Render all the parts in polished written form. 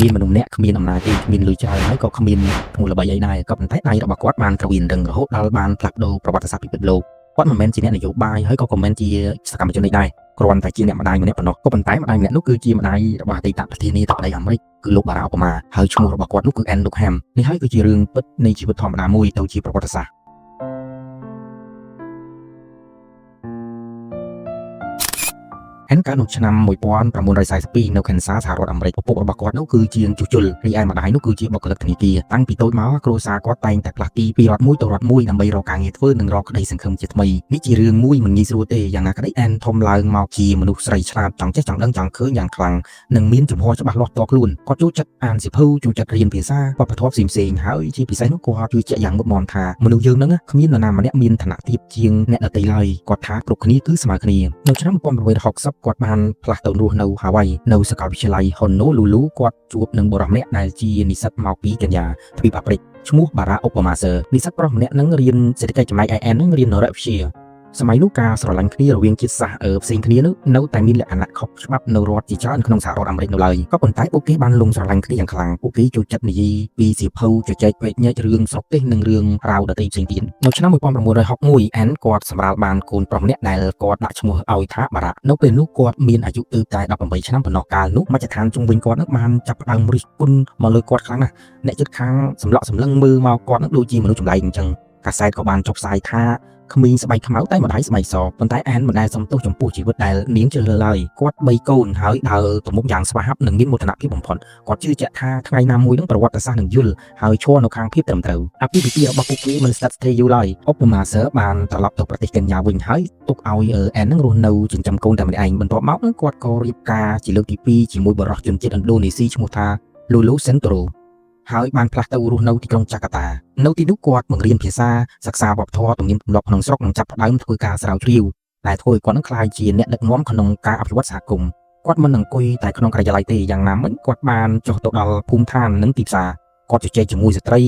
មានមនុស្សម្នាក់គ្មានអំណាចទេគ្មានលុយច្រើនហើយក៏គ្មានឈ្មោះល្បីអីដែរក៏ប៉ុន្តែដៃរបស់គាត់បានក្រវីនរឹងរហូតដល់បានផ្លាស់ប្ដូរប្រវត្តិសាស្ត្រពិភពលោកគាត់មិនមែនជាអ្នកនយោបាយហើយក៏មិនមែនជាសកម្មជនអីដែរគ្រាន់តែជាអ្នកម្ដាយម្នាក់ប៉ុណ្ណោះក៏ប៉ុន្តែម្ដាយម្នាក់នោះគឺជាម្ដាយរបស់អតីតប្រធានាធិបតីអាមេរិកគឺលោកបារ៉ា អូបាម៉ាហើយឈ្មោះរបស់គាត់នោះគឺ Ann Luckham នេះហើយគឺជារឿងពិតនៃជីវិតធម្មតាមួយទៅជាប្រវត្តិសាស្ត្រAnn កើតនៅឆ្នាំ1942នៅ Kansas សហរដ្ឋអាមេរិកឪពុករបស់គាត់នោះគឺជាងជួសជុលរីឯម្ដាយនោះគឺជាបុគ្គលិកធនាគារតាំងពីតូចមកគ្រួសារគាត់តែងតែផ្លាស់ទីពីរដ្ឋមួយទៅរដ្ឋមួយដើម្បីរកការងារធ្វើនិងរកក្តីសង្ឃឹមជាថ្មីនេះជារឿងមួយមិនងាយស្រួលទេយ៉ាងណាក្តី Ann ធំឡើងមកជាមនុស្សស្រីឆ្លាតចង់ចេះចង់ដឹងចង់ឃើញយ៉ាងខ្លាំងនិងមានជំហរច្បាស់លាស់ផ្ទាល់ខ្លួនគាត់ចូលចិត្តអានសៀវភៅចូលចិត្តរៀនភាសាវប្បធម៌ផ្សេងៗហើយជាពិសេសនោះគាត់ជឿជាក់យ៉ាងមុតមាំថាមនុស្សយើងនឹងគ្មាននរណាម្នាក់មានឋានៈទាបជាងអ្នកដទៃឡើយគាត់ថាគ្រប់គ្នាគឺស្មើគ្នានៅឆ្នាំ1960គាត់បានផ្លាស់ទៅរស់នៅហាវ៉ៃនៅសាកលវិទ្យាល័យ Honolulu គាត់ជួបនឹងបុរសម្នាក់ដែលជានិស្សិតមកពីកញ្ញាទ្វីបអាហ្វ្រិកឈ្មោះបារ៉ា អូបាម៉ាសឺនិស្សិតប្រុសម្នាក់នឹងរៀនសេដ្ឋកិច្ចចំណែកឯ Ann នឹងរៀននរវិទ្យាសម័យនោះការស្រឡាញ់គ្នារវាងជាតិសាសន៍ផ្សេងគ្នានោះនៅតែមានលក្ខណៈខុសច្បាប់នៅរដ្ឋជាច្រើនក្នុងសហរដ្ឋអាមេរិកនៅឡើយក៏ប៉ុន្តែពួកគេបានលងស្រឡាញ់គ្នាយ៉ាងខ្លាំងពួកគេចូលចិត្តនិយាយពីសៀវភៅជជែកវែកញែករឿងស្រុកទេសនិងរឿងរ៉ាវដទៃផ្សេងទៀតនៅឆ្នាំ1961 Ann គាត់សម្រាលបានកូនប្រុសម្នាក់ដែលគាត់ដាក់ឈ្មោះឲ្យថាបារ៉ានៅពេលនោះគាត់មានអាយុទើបតែ18ឆ្នាំប៉ុណ្ណោះកាលនោះមជ្ឈដ្ឋានជុំវិញគាត់នឹងបានចាប់ផ្ដើមរិះគន់មកលើគាត់ខ្លាំងណាស់អ្នកជិតខាងសម្លក់សម្លឹងមើលមកគាត់នឹងដូចជាមនុស្សចម្លែកអញ្ចឹងកាសែតក៏បានចុះផ្សាយថាក្មេងស្បែកខ្មៅតែម្ដាយស្បែកសប៉ុន្តែ Ann មិនដែលសំទោសចំពោះជីវិតដែលនាងជ្រើសរើសឡើយគាត់3កូនហើយដើរទៅមុខយ៉ាងស្វាហាប់និងមានមោទនភាពបំផុតគាត់ជឿជាក់ថាថ្ងៃណាមួយនឹងប្រវត្តិសាស្ត្រនឹងយល់ហើយឈរនៅខាងភាពត្រឹមត្រូវអាពាហ៍ពិពាហ៍របស់ពួកគេមិនស្ថិតស្ថេរយូរឡើយអូបាម៉ាសឺបានត្រឡប់ទៅប្រទេសកេនយ៉ាវិញហើយទុកឲ្យ Ann នឹងរស់នៅចិញ្ចឹមកូនតែម្នាក់ឯងបន្ទាប់មកគាត់ក៏រៀបការជាលើកទី2ជាមួយបុរសជនជាតិឥណ្ឌូនេស៊ីឈ្មោះថា Lulu Sentoroហើយបានផ្លាស់ទៅរស់នៅទីក្រុងចាកាតានៅទីនោះគាត់បង្រៀនភាសាសិក្សាវប្បធម៌ទំនៀមទម្លាប់ក្នុងស្រុកនិងចាប់ផ្ដើមធ្វើការស្រាវជ្រាវដែលធ្វើឲ្យគាត់នឹងក្លាយជាអ្នកដឹកនាំក្នុងការអភិវឌ្ឍសហគមន៍គាត់មិនអង្គុយតែក្នុងការិយាល័យទេយ៉ាងណាមិញគាត់បានចុះទៅដល់ភូមិឋាននិងទីផ្សារគាត់ជជែកជាមួយស្ត្រី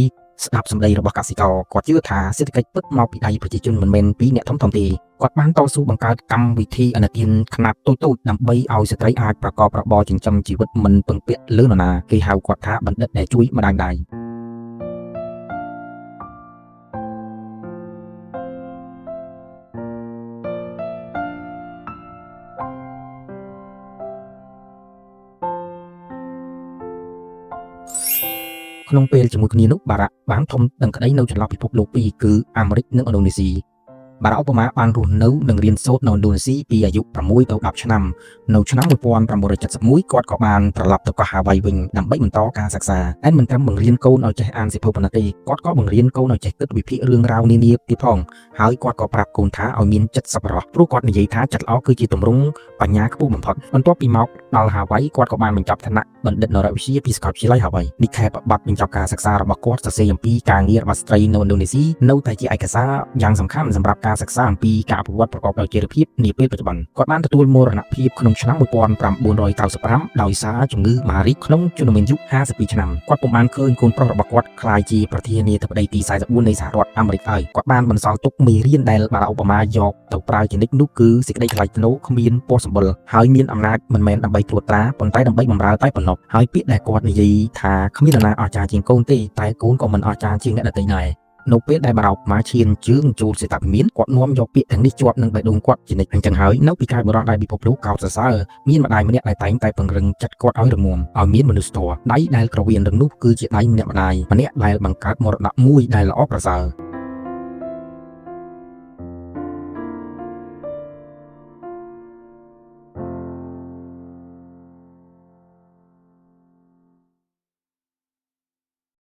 ស្ដាប់សម្ដីរបស់កសិករគាត់ជឿថាសេដ្ឋកិច្ចពិតមកពីដៃប្រជាជនមិនមែនពីអ្នកធំៗទេគាត់បានតស៊ូបង្កើតកម្មវិធីអនុទានខ្នាតតូចៗដើម្បីឲ្យស្ត្រីអាចប្រកបរបរចិញ្ចឹមជីវិតមិនពឹងពាក់លើនរណាគេហៅគាត់ថាបណ្ឌិតដែលជួយម្ដាយដៃក្នុងពេលជាមួយគ្នានោះបារ៉ាបានធំដឹងក្តីនៅចន្លោះពិភពលោកពីរគឺអាមេរិកនិងឥណ្ឌូនេស៊ីបារ៉ា អូបាម៉ាបានរស់នៅនិងរៀនសូត្រនៅឥណ្ឌូនេស៊ីពីអាយុ6ទៅ10ឆ្នាំនៅឆ្នាំ1971គាត់ក៏បានត្រឡប់ទៅកោះហាវ៉ៃវិញដើម្បីបន្តការសិក្សាតែមិនត្រឹមបង្រៀនកូនឲ្យចេះអានសៀវភៅប៉ុណ្ណោះទេគាត់ក៏បង្រៀនកូនឲ្យចេះគិតវិភាគរឿងរ៉ាវនានាទៀតផងហើយគាត់ក៏ប្រាប់កូនថាឲ្យមានចិត្តសប្បុរសព្រោះគាត់និយាយថាចិត្តល្អគឺជាទម្រង់បញ្ញាខ្ពស់បំផុតបន្ទាប់ពីមកដល់ហាវ៉ៃគាត់ក៏បានបញ្ចប់ឋានៈបណ្ឌិតនរវិទ្យាពីសាកលវិទ្យាល័យហាវ៉ៃនេះខែបបត្តិបញ្ចប់ការសិក្សារបស់គាត់សរសេរអំពីការងាររបស់ស្ត្រីនៅឥណ្ឌូនេស៊ីនៅតែជាឯកសារយ៉ាងសំខាន់សម្រាប់ការសិក្សាអំពីការអភិវឌ្ឍប្រកបដោយចីរភាពនាពេលបច្ចុប្បន្នគាត់បានទទួលមរណភាពក្នុងឆ្នាំ1995ដោយសារជំងឺមហារីកក្នុងជំនាន់យុគ52ឆ្នាំគាត់ពុំបានឃើញកូនប្រុសរបស់គាត់ក្លាយជាប្រធានាធិបតីទី44នៃសហរដ្ឋអាមេរិកហើយគាត់បានបន្សល់ទុកមេរៀនដែលបារ៉ា អូបាម៉ាយកទៅប្រើជានិច្ចនោះគឺសេចក្តីថ្លៃថ្នូរគ្មានពណ៌សម្បុរហើយមានអំណាចមិនមែនដើម្បីត្រួតត្រាប៉ុន្តែដើម្បីបម្រើតែប៉ុណ្ណោះហើយពាក្យដែលគាត់និយាយថាគ្មាននរណាអស្ចារ្យជាងកូនទេតែកូនក៏មិនអស្ចារ្យជាងអ្នកដទៃដែរនៅពេលដែលបារ៉ា អូបាម៉ាឈានជើងចូលសេតវិមានគាត់នាំយកពាក្យទាំងនេះជាប់នឹងបេះដូងគាត់ជានិច្ចអញ្ចឹងហើយនៅពីកាយបរិបទដែលពិភពលោកកោតសរសើរមានម្ដាយម្នាក់ដែលតែងតែពង្រឹងចិត្តគាត់ឲ្យរងំឲ្យមានមនុស្សធម៌ដៃដែលក្រវៀនរឹងនោះគឺជាដៃម្នាក់ម្ដាយម្នាក់ដែលបង្កើតមរតកមួយដែលល្អប្រសើរ